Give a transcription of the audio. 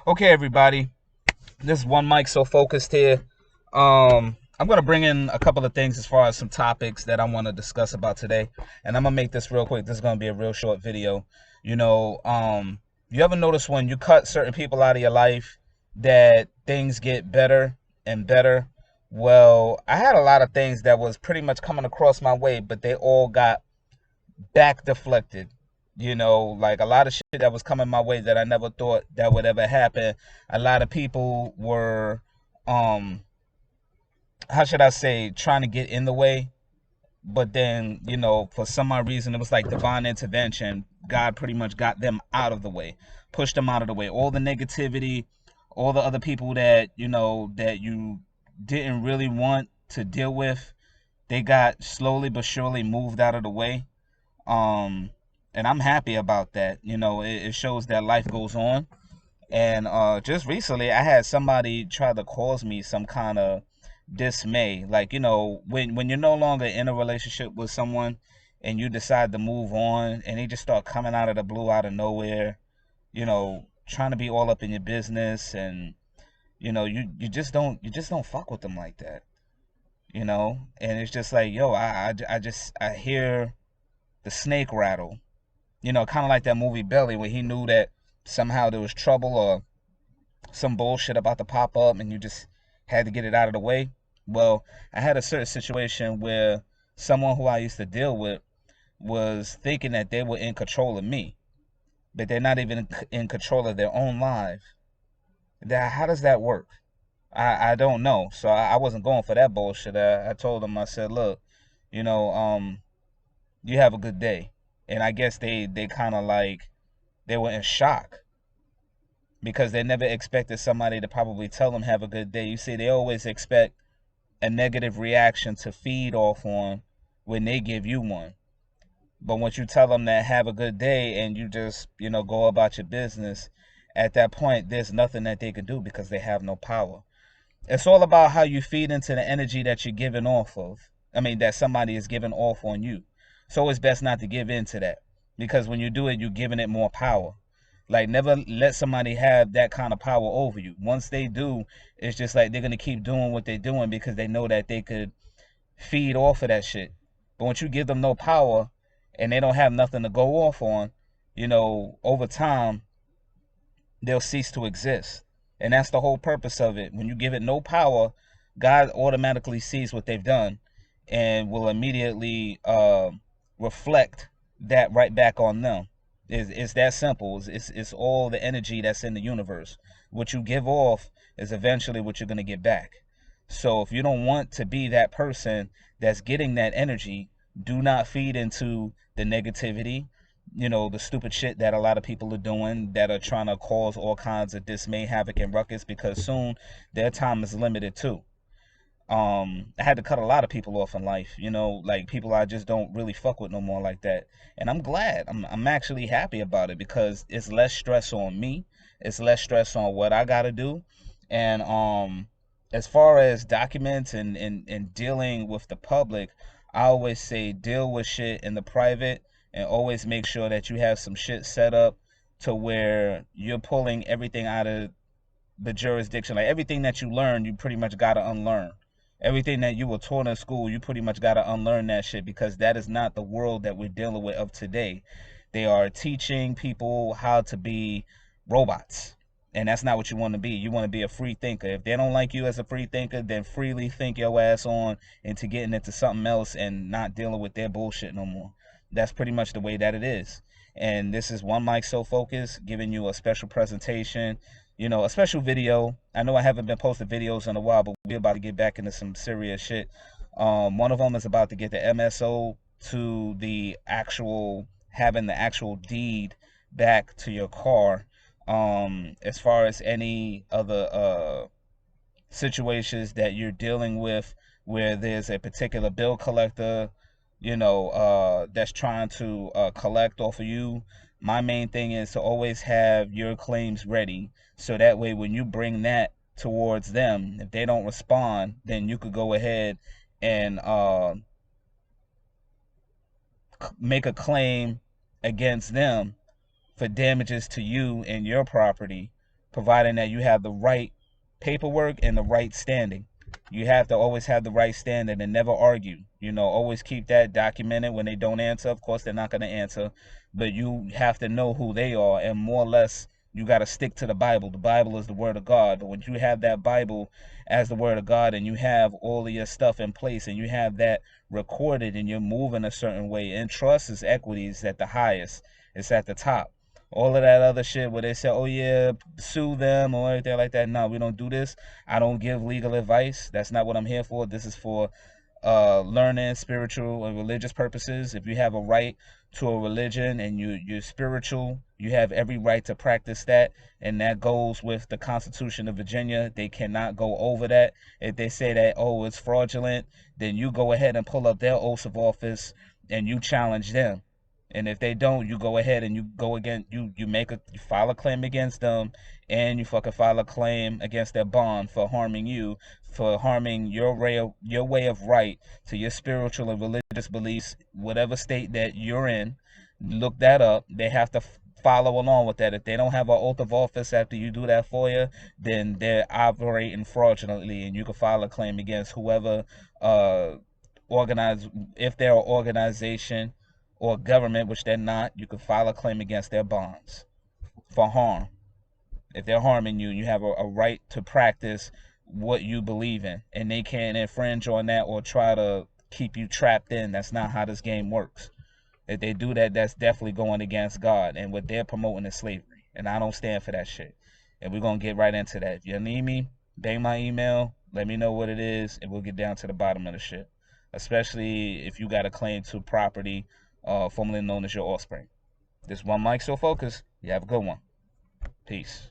Okay, everybody. This is one mic so focused here. I'm gonna bring in a couple of things as far as some topics that I want to discuss about today, and I'm gonna make this real quick. This is gonna be a real short video. You know, you ever notice when you cut certain people out of your life that things get better and better? Well, I had a lot of things that was pretty much coming across my way, but they all got back deflected. Like a lot of shit that was coming my way that I never thought that would ever happen. A lot of people were, um, how should I say, trying to get in the way. But then, for some odd reason, it was like divine intervention. God pretty much got them out of the way, pushed them out of the way. All the negativity, all the other people that, that you didn't really want to deal with, they got slowly but surely moved out of the way. um and I'm happy about that. It shows that life goes on. And just recently I had somebody try to cause me some kind of dismay, like, when you're no longer in a relationship with someone and you decide to move on and they just start coming out of the blue, out of nowhere, trying to be all up in your business. And you just don't fuck with them like that. And it's just like, yo, I hear the snake rattle. Kind of like that movie Belly, where he knew that somehow there was trouble or some bullshit about to pop up and you just had to get it out of the way. Well, I had a certain situation where someone who I used to deal with was thinking that they were in control of me, but they're not even in control of their own lives. How does that work? I don't know. So I wasn't going for that bullshit. I told them, I said, look, you know, you have a good day. And I guess they kind of like, they were in shock because they never expected somebody to probably tell them have a good day. You see, they always expect a negative reaction to feed off on when they give you one. But once you tell them that have a good day and you just, go about your business, at that point, there's nothing that they can do because they have no power. It's all about how you feed into the energy that you're giving off of. I mean, that somebody is giving off on you. So it's best not to give in to that, because when you do it, you're giving it more power. Like, never let somebody have that kind of power over you. Once they do, it's just like they're going to keep doing what they're doing because they know that they could feed off of that shit. But once you give them no power and they don't have nothing to go off on, over time, they'll cease to exist. And that's the whole purpose of it. When you give it no power, God automatically sees what they've done and will immediately reflect that right back on them. It's that simple. It's all the energy that's in the universe. What you give off is eventually what you're going to get back. So if you don't want to be that person that's getting that energy, do not feed into the negativity, the stupid shit that a lot of people are doing, that are trying to cause all kinds of dismay, havoc, and ruckus, because soon their time is limited too. I had to cut a lot of people off in life, like people I just don't really fuck with no more like that. And I'm glad. I'm actually happy about it because it's less stress on me. It's less stress on what I gotta do. And as far as documents and dealing with the public, I always say deal with shit in the private and always make sure that you have some shit set up to where you're pulling everything out of the jurisdiction. Like, everything that you learn, you pretty much gotta unlearn. Everything that you were taught in school, you pretty much gotta unlearn that shit, because that is not the world that we're dealing with of today. They are teaching people how to be robots. And that's not what you want to be. You want to be a free thinker. If they don't like you as a free thinker, then freely think your ass on into getting into something else and not dealing with their bullshit no more. That's pretty much the way that it is. And this is One Mic So Focused, giving you a special presentation, a special video. I know I haven't been posting videos in a while, but we're about to get back into some serious shit. One of them is about to get the MSO to the actual, having the actual deed back to your car. As far as any other situations that you're dealing with where there's a particular bill collector, that's trying to collect off of you, my main thing is to always have your claims ready. So that way, when you bring that towards them, if they don't respond, then you could go ahead and make a claim against them for damages to you and your property, providing that you have the right paperwork and the right standing. You have to always have the right standing and never argue. Always keep that documented. When they don't answer, of course, they're not going to answer, but you have to know who they are, and more or less, you got to stick to the Bible. The Bible is the Word of God. But when you have that Bible as the Word of God, and you have all of your stuff in place, and you have that recorded, and you're moving a certain way, and trust is equity is at the highest. It's at the top. All of that other shit where they say, oh yeah, sue them or anything like that. No, we don't do this. I don't give legal advice. That's not what I'm here for. This is for learning, spiritual and religious purposes. If you have a right to a religion and you're spiritual, you have every right to practice that, and that goes with the Constitution of Virginia. They cannot go over that. If they say that, oh, it's fraudulent, then you go ahead and pull up their oaths of office and you challenge them. And if they don't, you go ahead and you go again. You file a claim against them, and you fucking file a claim against their bond for harming you, for harming your way of right to your spiritual and religious beliefs, whatever state that you're in. Look that up. They have to follow along with that. If they don't have an oath of office after you do that for you, then they're operating fraudulently, and you can file a claim against whoever organize. If they're an organization or government, which they're not, you can file a claim against their bonds for harm. If they're harming you, you have a right to practice what you believe in, and they can't infringe on that or try to keep you trapped in. That's not how this game works. If they do that, that's definitely going against God, and what they're promoting is slavery, and I don't stand for that shit. And we're gonna get right into that. If you need me, bang my email, let me know what it is, and we'll get down to the bottom of the shit. Especially if you got a claim to property, formerly known as your offspring. This one Mike Still Focus. You have a good one. Peace.